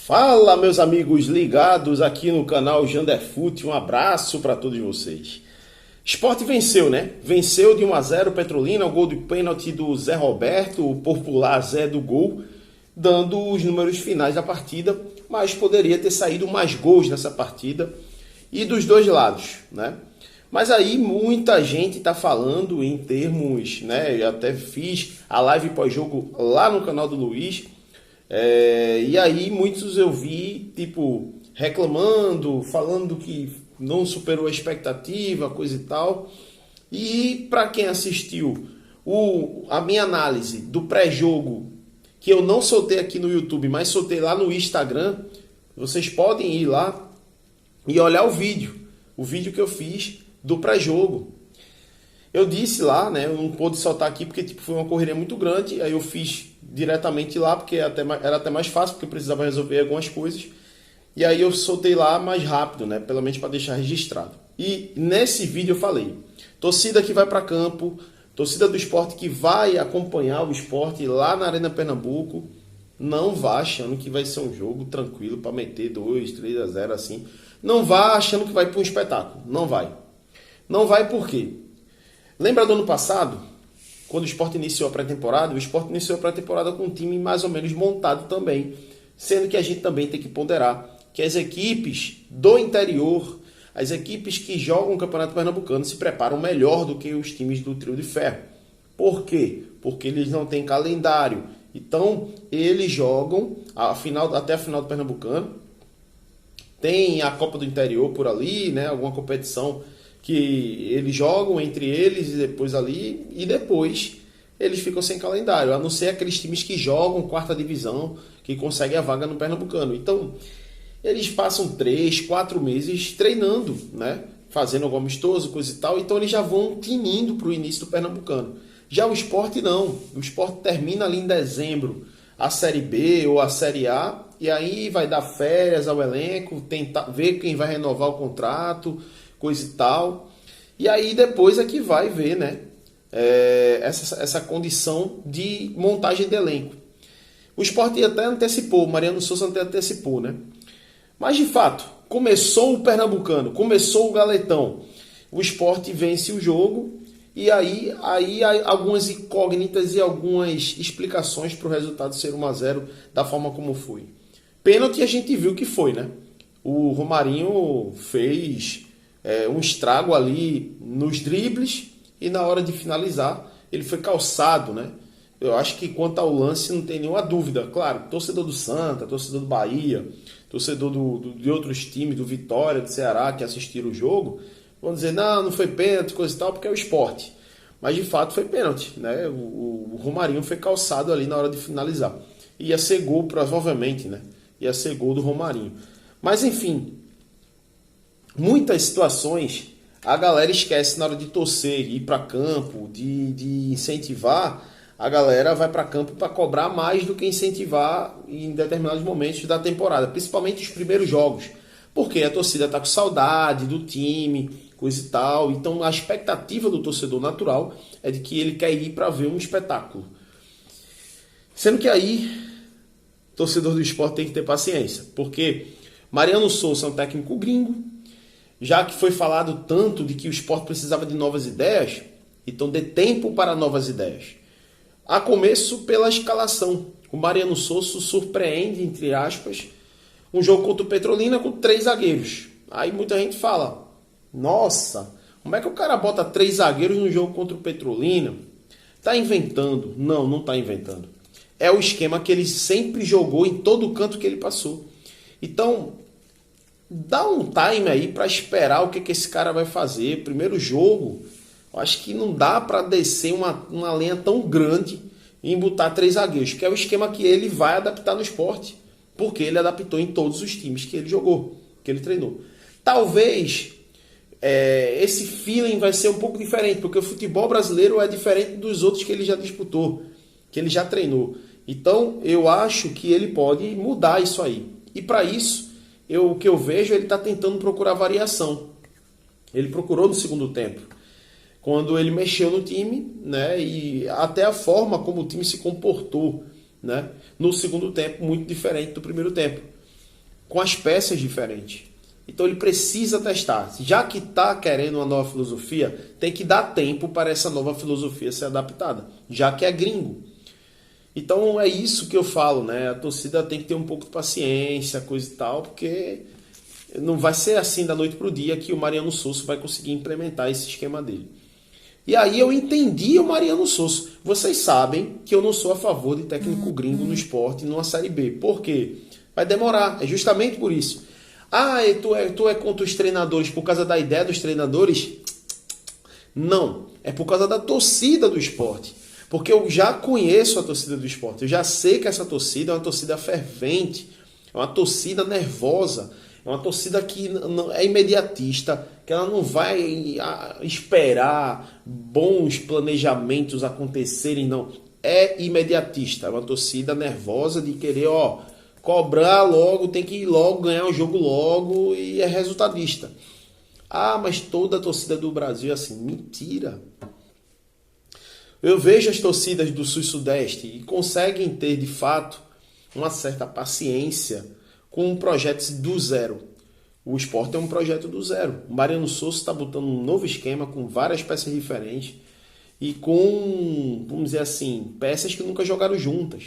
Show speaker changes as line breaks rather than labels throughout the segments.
Fala, meus amigos ligados aqui no canal Janderfute, um abraço para todos vocês. Sport venceu, né? Venceu de 1-0 Petrolina, o gol de pênalti do Zé Roberto, o popular Zé do Gol, dando os números finais da partida, mas poderia ter saído mais gols nessa partida e dos dois lados, né? Mas aí muita gente está falando em termos, né? Eu até fiz a live pós-jogo lá no canal do Luiz. E aí muitos eu vi, tipo, reclamando, falando que não superou a expectativa, coisa e tal. E para quem assistiu a minha análise do pré-jogo, que eu não soltei aqui no YouTube, mas soltei lá no Instagram, vocês podem ir lá e olhar o vídeo que eu fiz do pré-jogo. Eu disse lá, né, eu não pude soltar aqui porque tipo, foi uma correria muito grande, aí eu fiz diretamente lá, porque era até mais fácil, porque eu precisava resolver algumas coisas. E aí eu soltei lá mais rápido, né? Pelo menos para deixar registrado. E nesse vídeo eu falei, torcida que vai para campo, torcida do Sport que vai acompanhar o Sport lá na Arena Pernambuco, não vá achando que vai ser um jogo tranquilo para meter 2-3-0 assim. Não vá achando que vai para um espetáculo. Não vai. Não vai por quê? Lembra do ano passado? Quando o Sport iniciou a pré-temporada, o Sport iniciou a pré-temporada com um time mais ou menos montado também. Sendo que a gente também tem que ponderar que as equipes do interior, as equipes que jogam o Campeonato Pernambucano se preparam melhor do que os times do Trio de Ferro. Por quê? Porque eles não têm calendário. Então, eles jogam até a final do Pernambucano. Tem a Copa do Interior por ali, né? Alguma competição que eles jogam entre eles e depois ali, e depois eles ficam sem calendário, a não ser aqueles times que jogam quarta divisão, que conseguem a vaga no Pernambucano. Então, eles passam 3-4 meses treinando, né? Fazendo algum amistoso, coisa e tal, então eles já vão tinindo para o início do Pernambucano. Já o Sport não, o Sport termina ali em dezembro a Série B ou a Série A, e aí vai dar férias ao elenco, tentar ver quem vai renovar o contrato, coisa e tal. E aí depois é que vai ver, né? Essa condição de montagem de elenco. O Sport até antecipou, o Mariano Souza até antecipou, né? Mas de fato, começou o Pernambucano, começou o Galetão. O Sport vence o jogo e aí há algumas incógnitas e algumas explicações para o resultado ser 1-0 da forma como foi. Pênalti a gente viu que foi, né? O Romarinho fez um estrago ali nos dribles e na hora de finalizar ele foi calçado, né? Eu acho que quanto ao lance não tem nenhuma dúvida. Claro, torcedor do Santa, torcedor do Bahia, torcedor de outros times, do Vitória, do Ceará, que assistiram o jogo, vão dizer, não foi pênalti, coisa e tal, porque é o Sport. Mas de fato foi pênalti, né? O Romarinho foi calçado ali na hora de finalizar. Ia ser gol, provavelmente, né? Ia ser gol do Romarinho. Mas enfim, muitas situações a galera esquece na hora de torcer, ir para campo, de incentivar. A galera vai para campo para cobrar mais do que incentivar em determinados momentos da temporada, principalmente os primeiros jogos, porque a torcida está com saudade do time, coisa e tal. Então a expectativa do torcedor natural é de que ele quer ir para ver um espetáculo. Sendo que aí, torcedor do Sport tem que ter paciência, porque Mariano Souza é um técnico gringo, já que foi falado tanto de que o Sport precisava de novas ideias, então dê tempo para novas ideias. A começo pela escalação. O Mariano Souza surpreende, entre aspas, um jogo contra o Petrolina com 3 zagueiros. Aí muita gente fala, nossa, como é que o cara bota 3 zagueiros no jogo contra o Petrolina? Tá inventando. Não tá inventando. É o esquema que ele sempre jogou em todo canto que ele passou. Então, dá um time aí para esperar o que esse cara vai fazer. Primeiro jogo, eu acho que não dá para descer uma linha tão grande em botar 3 zagueiros, que é o esquema que ele vai adaptar no Sport, porque ele adaptou em todos os times que ele jogou, que ele treinou. Talvez esse feeling vai ser um pouco diferente, porque o futebol brasileiro é diferente dos outros que ele já disputou, que ele já treinou. Então eu acho que ele pode mudar isso aí. E para isso, o que eu vejo, ele está tentando procurar variação. Ele procurou no segundo tempo, quando ele mexeu no time, né, e até a forma como o time se comportou, né, no segundo tempo, muito diferente do primeiro tempo. com as peças diferentes. Então ele precisa testar. Já que está querendo uma nova filosofia, tem que dar tempo para essa nova filosofia ser adaptada, já que é gringo. Então é isso que eu falo, né? A torcida tem que ter um pouco de paciência, coisa e tal, porque não vai ser assim da noite para o dia que o Mariano Souza vai conseguir implementar esse esquema dele. E aí eu entendi o Mariano Souza. Vocês sabem que eu não sou a favor de técnico gringo no esporte numa Série B. Por quê? Vai demorar. É justamente por isso. Ah, tu é contra os treinadores por causa da ideia dos treinadores? Não. É por causa da torcida do esporte. Porque eu já conheço a torcida do esporte. Eu já sei que essa torcida é uma torcida fervente. É uma torcida nervosa. É uma torcida que é imediatista, que ela não vai esperar bons planejamentos acontecerem, não. É imediatista, é uma torcida nervosa de querer, cobrar logo, tem que ir logo, ganhar o jogo logo e é resultadista. Ah, mas toda a torcida do Brasil é assim. Mentira. Eu vejo as torcidas do Sul e Sudeste e conseguem ter, de fato, uma certa paciência com projetos do zero. O esporte é um projeto do zero. O Mariano Souza está botando um novo esquema com várias peças diferentes e com, vamos dizer assim, peças que nunca jogaram juntas.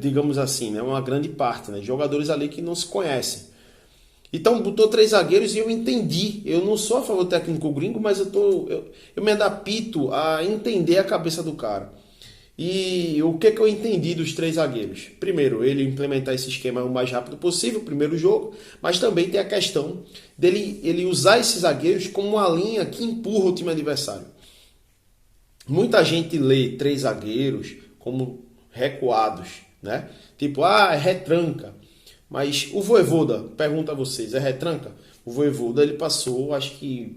Digamos assim, né? Uma grande parte, né? Jogadores ali que não se conhecem. Então botou 3 zagueiros e eu entendi. Eu não sou a favor do técnico gringo, mas eu me adapto a entender a cabeça do cara. E o que eu entendi dos 3 zagueiros? Primeiro, ele implementar esse esquema o mais rápido possível, primeiro jogo, mas também tem a questão dele ele usar esses zagueiros como uma linha que empurra o time adversário. Muita gente lê 3 zagueiros como recuados, né? Tipo, é retranca. Mas o Vojvoda, pergunta a vocês, é retranca? O Vojvoda, ele passou, acho que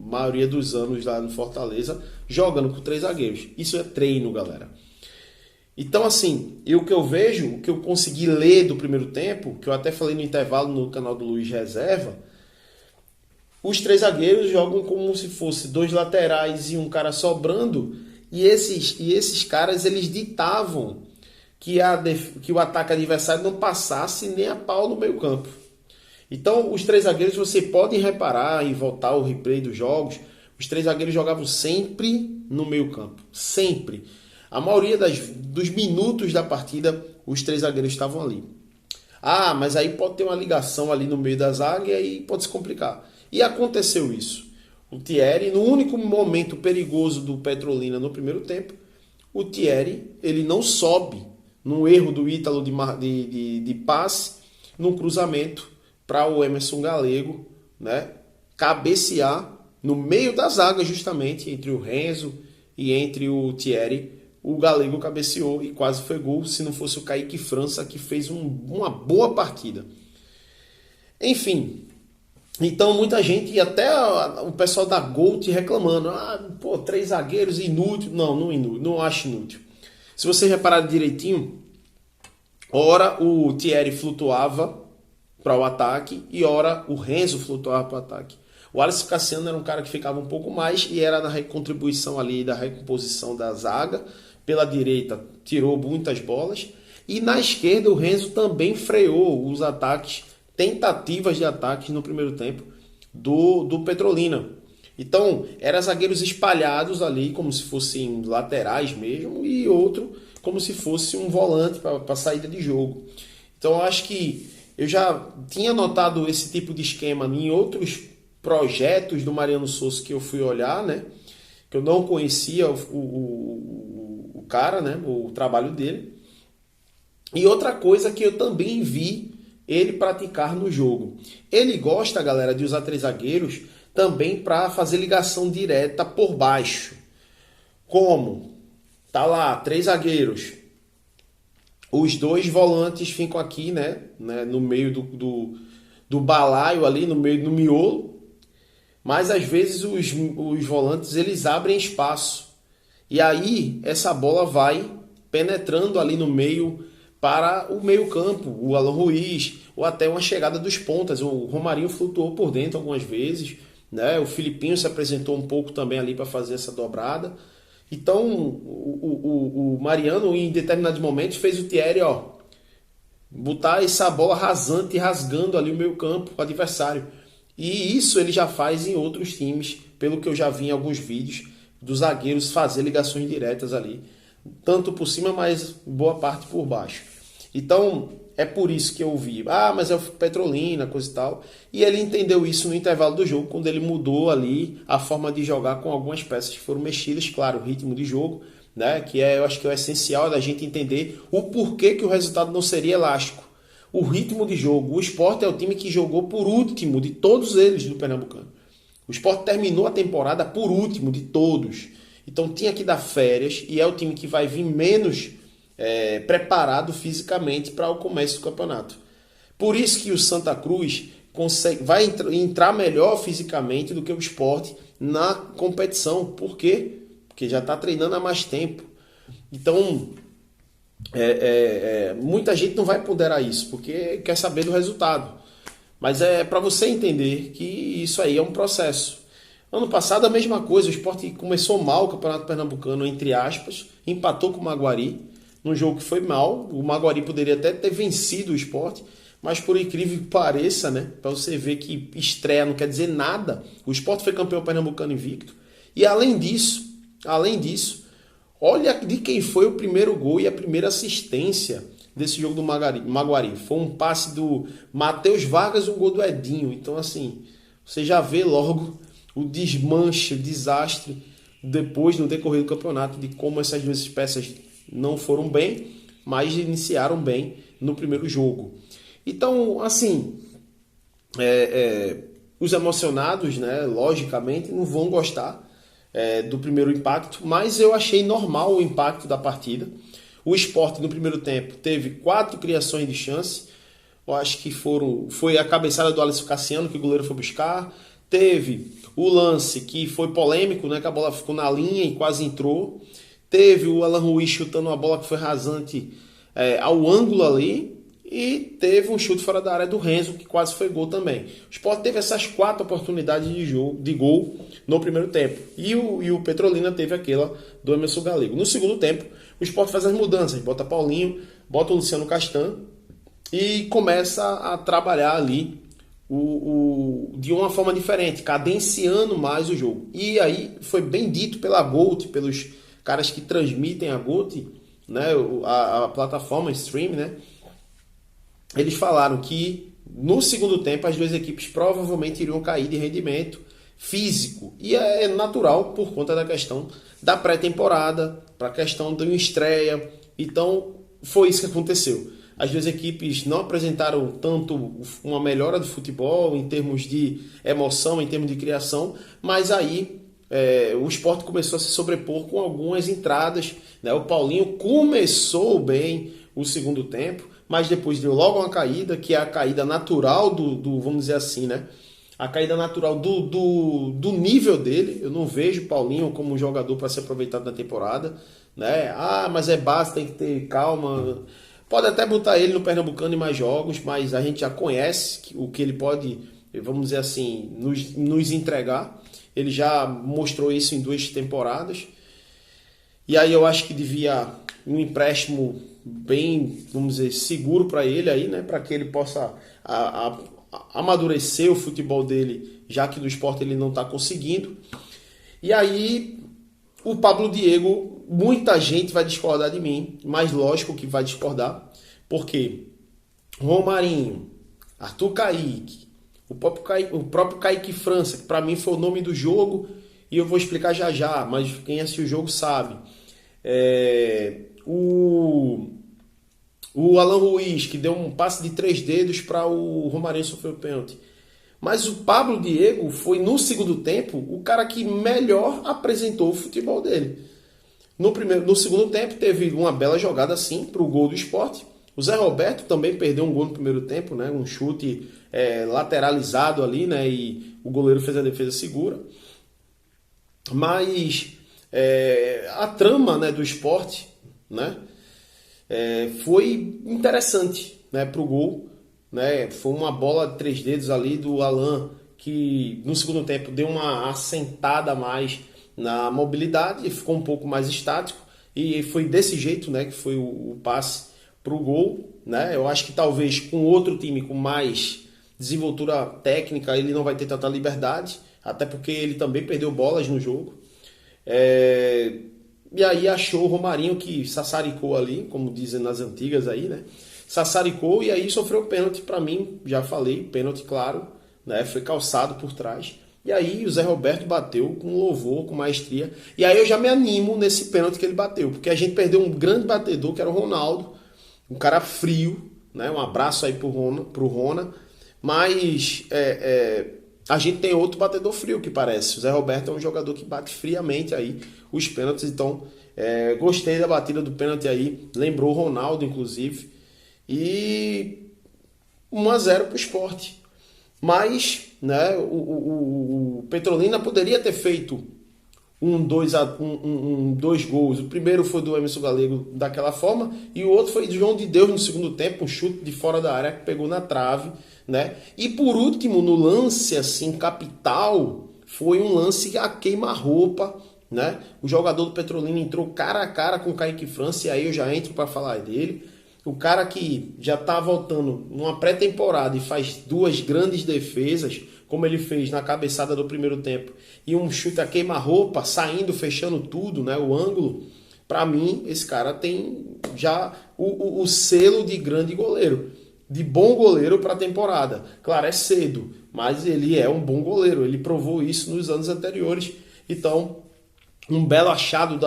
a maioria dos anos lá no Fortaleza, jogando com 3 zagueiros. Isso é treino, galera. Então, assim, o que eu vejo, o que eu consegui ler do primeiro tempo, que eu até falei no intervalo no canal do Luiz Reserva, os 3 zagueiros jogam como se fosse 2 laterais e um cara sobrando, e esses caras, eles ditavam que o ataque adversário não passasse nem a pau no meio campo. Então, os 3 zagueiros, você pode reparar e voltar ao replay dos jogos, os 3 zagueiros jogavam sempre no meio campo. Sempre. A maioria dos minutos da partida, os 3 zagueiros estavam ali. Ah, mas aí pode ter uma ligação ali no meio da zaga e aí pode se complicar. E aconteceu isso. O Thierry, no único momento perigoso do Petrolina no primeiro tempo, o Thierry, ele não sobe num erro do Ítalo de passe, num cruzamento para o Emerson Galego, né, cabecear no meio da zaga, justamente, entre o Renzo e entre o Thierry. O Galego cabeceou e quase foi gol, se não fosse o Kaique França, que fez uma boa partida. Enfim, então muita gente, e até o pessoal da Gold reclamando, 3 zagueiros, inútil. Não acho inútil. Se vocês repararem direitinho, ora o Thierry flutuava para o ataque e ora o Renzo flutuava para o ataque. O Alisson Cassiano era um cara que ficava um pouco mais e era na recontribuição ali, da recomposição da zaga. Pela direita tirou muitas bolas e na esquerda o Renzo também freou os ataques, tentativas de ataques no primeiro tempo do Petrolina. Então, eram zagueiros espalhados ali, como se fossem laterais mesmo, e outro como se fosse um volante para saída de jogo. Então, eu acho que eu já tinha notado esse tipo de esquema em outros projetos do Mariano Souza que eu fui olhar, né? Que eu não conhecia o cara, né? O trabalho dele. E outra coisa que eu também vi ele praticar no jogo. Ele gosta, galera, de usar 3 zagueiros também para fazer ligação direta por baixo. Como? Tá lá, 3 zagueiros. Os 2 volantes ficam aqui, né? No meio do balaio ali, no meio do miolo. Mas às vezes os volantes eles abrem espaço. E aí essa bola vai penetrando ali no meio para o meio campo, o Alan Ruiz, ou até uma chegada dos pontas. O Romarinho flutuou por dentro algumas vezes, né? O Filipinho se apresentou um pouco também ali para fazer essa dobrada. Então o Mariano em determinados momentos fez o Thierry botar essa bola rasante, rasgando ali o meio campo, o adversário. E isso ele já faz em outros times, pelo que eu já vi em alguns vídeos, dos zagueiros fazer ligações diretas ali, tanto por cima, mas boa parte por baixo. Então, é por isso que eu vi, mas é o Petrolina, coisa e tal. E ele entendeu isso no intervalo do jogo, quando ele mudou ali a forma de jogar com algumas peças que foram mexidas, claro, o ritmo de jogo, né, que eu acho que é o essencial da gente entender o porquê que o resultado não seria elástico. O ritmo de jogo. O Sport é o time que jogou por último de todos eles do Pernambucano. O Sport terminou a temporada por último de todos. Então tinha que dar férias e é o time que vai vir menos preparado fisicamente para o começo do campeonato. Por isso que o Santa Cruz vai entrar melhor fisicamente do que o Sport na competição. Por quê? Porque já está treinando há mais tempo. Então, muita gente não vai ponderar isso, porque quer saber do resultado. Mas é para você entender que isso aí é um processo. Ano passado a mesma coisa, o Sport começou mal o Campeonato Pernambucano, entre aspas, empatou com o Maguari, num jogo que foi mal. O Maguari poderia até ter vencido o Sport, mas por incrível que pareça, né, para você ver que estreia não quer dizer nada, o Sport foi campeão pernambucano invicto. E além disso, olha de quem foi o primeiro gol e a primeira assistência desse jogo do Maguari. Foi um passe do Matheus Vargas e um gol do Edinho. Então, assim, você já vê logo o desmanche, o desastre depois, no decorrer do campeonato, de como essas duas peças não foram bem, mas iniciaram bem no primeiro jogo. Então, assim, os emocionados, né, logicamente, não vão gostar do primeiro impacto, mas eu achei normal o impacto da partida. O Sport no primeiro tempo teve 4 criações de chance. Eu acho que foi a cabeçada do Alisson Cassiano que o goleiro foi buscar. Teve o lance que foi polêmico, né, que a bola ficou na linha e quase entrou. Teve o Alan Ruiz chutando uma bola que foi rasante ao ângulo ali. E teve um chute fora da área do Renzo, que quase foi gol também. O Sport teve essas 4 oportunidades de gol no primeiro tempo. E o Petrolina teve aquela do Emerson Galego. No segundo tempo, o Sport faz as mudanças. Bota Paulinho, bota o Luciano Castan e começa a trabalhar ali de uma forma diferente, cadenciando mais o jogo. E aí foi bem dito pela Gold, pelos caras que transmitem a Gold, né, a plataforma stream, né? Eles falaram que no segundo tempo as duas equipes provavelmente iriam cair de rendimento físico. E é natural por conta da questão da pré-temporada, para a questão da estreia. Então foi isso que aconteceu. As duas equipes não apresentaram tanto uma melhora do futebol em termos de emoção, em termos de criação, mas aí o Sport começou a se sobrepor com algumas entradas, né? O Paulinho começou bem o segundo tempo, mas depois deu logo uma caída, que é a caída natural vamos dizer assim, né? A caída natural do nível dele. Eu não vejo o Paulinho como um jogador para ser aproveitado na temporada, né? Mas é base, tem que ter calma. Pode até botar ele no Pernambucano em mais jogos, mas a gente já conhece o que ele pode, vamos dizer assim, nos entregar. Ele já mostrou isso em 2 temporadas. E aí eu acho que devia um empréstimo bem, vamos dizer, seguro para ele aí, né, para que ele possa amadurecer o futebol dele, já que no Sport ele não está conseguindo. E aí o Pablo Diego, muita gente vai discordar de mim, mas lógico que vai discordar, porque Romarinho, Arthur Kaique, o próprio Kaique França, que para mim foi o nome do jogo, e eu vou explicar já, mas quem assistiu o jogo sabe. O Alan Ruiz, que deu um passe de 3 dedos para o Romarinho sofrer o pênalti. Mas o Pablo Diego foi, no segundo tempo, o cara que melhor apresentou o futebol dele. No segundo tempo, teve uma bela jogada assim para o gol do Sport. O Zé Roberto também perdeu um gol no primeiro tempo, né? Um chute lateralizado ali, né? E o goleiro fez a defesa segura. Mas a trama, né, do Sport, né, foi interessante, né, para o gol, né? Foi uma bola de 3 dedos ali do Alan, que no segundo tempo deu uma assentada a mais na mobilidade e ficou um pouco mais estático. E foi desse jeito, né, que foi o passe para o gol, né? Eu acho que talvez com outro time com mais desenvoltura técnica ele não vai ter tanta liberdade, até porque ele também perdeu bolas no jogo. E aí achou o Romarinho que sassaricou ali, como dizem nas antigas aí, né? Sassaricou e aí sofreu pênalti para mim, já falei, pênalti claro, né? Foi calçado por trás. E aí o Zé Roberto bateu com louvor, com maestria. E aí eu já me animo nesse pênalti que ele bateu, porque a gente perdeu um grande batedor, que era o Ronaldo, um cara frio, né? Um abraço aí pro Rona. Mas a gente tem outro batedor frio que parece. O Zé Roberto é um jogador que bate friamente aí os pênaltis. Então gostei da batida do pênalti aí. Lembrou o Ronaldo, inclusive. E 1-0 para o Sport. Mas, né, o Petrolina poderia ter feito dois gols. O primeiro foi do Emerson Galego daquela forma e o outro foi de João de Deus no segundo tempo, um chute de fora da área que pegou na trave, né? E por último, no lance assim capital, foi um lance a queima-roupa, né? O jogador do Petrolina entrou cara a cara com o Kaique França e aí eu já entro para falar dele. O cara que já está voltando numa pré-temporada e faz duas grandes defesas, como ele fez na cabeçada do primeiro tempo, e um chute a queima-roupa, saindo, fechando tudo, né, o ângulo, para mim, esse cara tem já o selo de grande goleiro, de bom goleiro para a temporada. Claro, é cedo, mas ele é um bom goleiro, ele provou isso nos anos anteriores, então um belo achado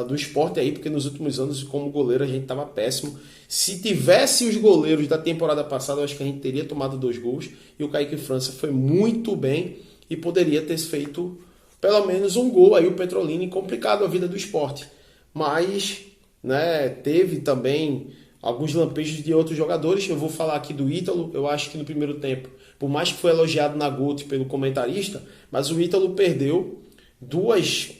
do Sport aí, porque nos últimos anos, como goleiro, a gente estava péssimo. Se tivesse os goleiros da temporada passada, eu acho que a gente teria tomado 2 gols. E o Kaique França foi muito bem e poderia ter feito pelo menos um gol aí, o Petrolina, complicado a vida do Sport. Mas, né, teve também alguns lampejos de outros jogadores. Eu vou falar aqui do Ítalo. Eu acho que no primeiro tempo, por mais que foi elogiado na GOAT pelo comentarista, mas o Ítalo perdeu dois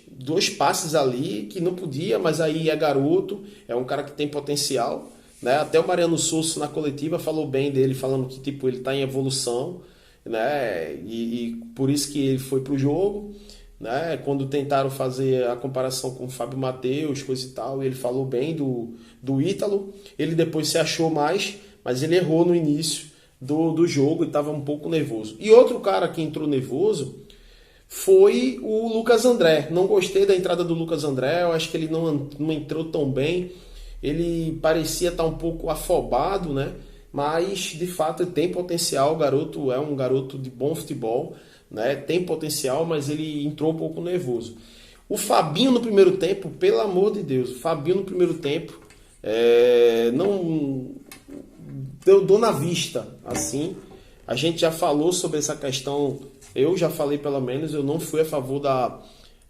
passes ali que não podia, mas aí é garoto, é um cara que tem potencial, né? Até o Mariano Souza na coletiva falou bem dele, falando que tipo, ele está em evolução, né? E por isso que ele foi pro jogo, né? Quando tentaram fazer a comparação com o Fábio Matheus, coisa e tal, ele falou bem do Ítalo, ele depois se achou mais, mas ele errou no início do jogo e estava um pouco nervoso. E outro cara que entrou nervoso foi o Lucas André. Não gostei da entrada do Lucas André, eu acho que ele não entrou tão bem. Ele parecia estar um pouco afobado, né? Mas de fato ele tem potencial. O garoto é um garoto de bom futebol, né? Tem potencial, mas ele entrou um pouco nervoso. O Fabinho no primeiro tempo, pelo amor de Deus, o Fabinho no primeiro tempo não deu dor na vista, assim. A gente já falou sobre essa questão. Eu já falei, pelo menos, eu não fui a favor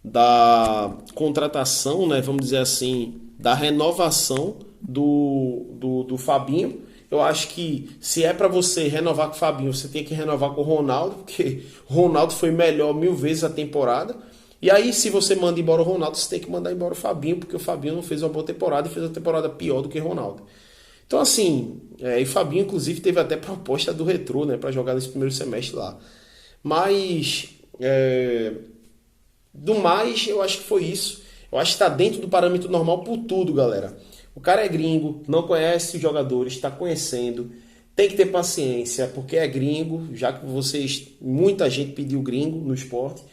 da contratação, né, vamos dizer assim, da renovação do Fabinho. Eu acho que se é para você renovar com o Fabinho, você tem que renovar com o Ronaldo, porque o Ronaldo foi melhor 1000 vezes a temporada. E aí, se você manda embora o Ronaldo, você tem que mandar embora o Fabinho, porque o Fabinho não fez uma boa temporada e fez uma temporada pior do que o Ronaldo. Então, assim, e o Fabinho, inclusive, teve até proposta do Retrô, né, para jogar nesse primeiro semestre lá. Mas, do mais, eu acho que foi isso. Eu acho que está dentro do parâmetro normal por tudo, galera. O cara é gringo, não conhece os jogadores, está conhecendo. Tem que ter paciência, porque é gringo, já que muita gente pediu gringo no esporte.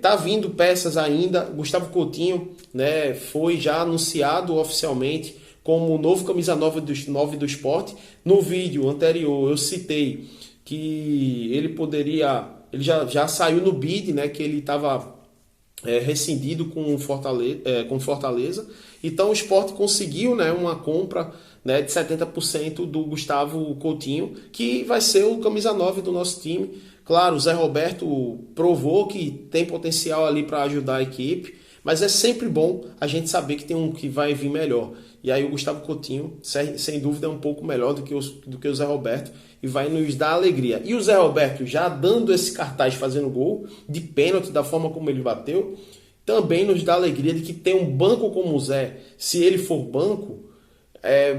Tá vindo peças ainda. Gustavo Coutinho, né, foi já anunciado oficialmente como o novo camisa 9 do esporte. No vídeo anterior eu citei que ele já saiu no bid, né, que ele estava rescindido com Fortaleza. Então o Sport conseguiu, né, uma compra, né, de 70% do Gustavo Coutinho, que vai ser o camisa 9 do nosso time. Claro, o Zé Roberto provou que tem potencial ali para ajudar a equipe, mas é sempre bom a gente saber que tem um que vai vir melhor. E aí o Gustavo Coutinho, sem dúvida, é um pouco melhor do que o Zé Roberto e vai nos dar alegria. E o Zé Roberto já dando esse cartaz, fazendo gol de pênalti, da forma como ele bateu, também nos dá alegria de que tem um banco como o Zé. Se ele for banco,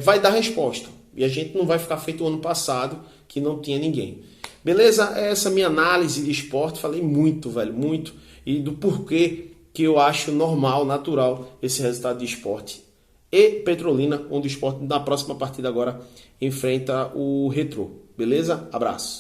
vai dar resposta. E a gente não vai ficar feito o ano passado, que não tinha ninguém. Beleza? Essa é a minha análise de esporte. Falei muito, velho, muito. E do porquê que eu acho normal, natural, esse resultado de esporte e Petrolina, onde o Sport na próxima partida agora enfrenta o Retrô. Beleza? Abraço.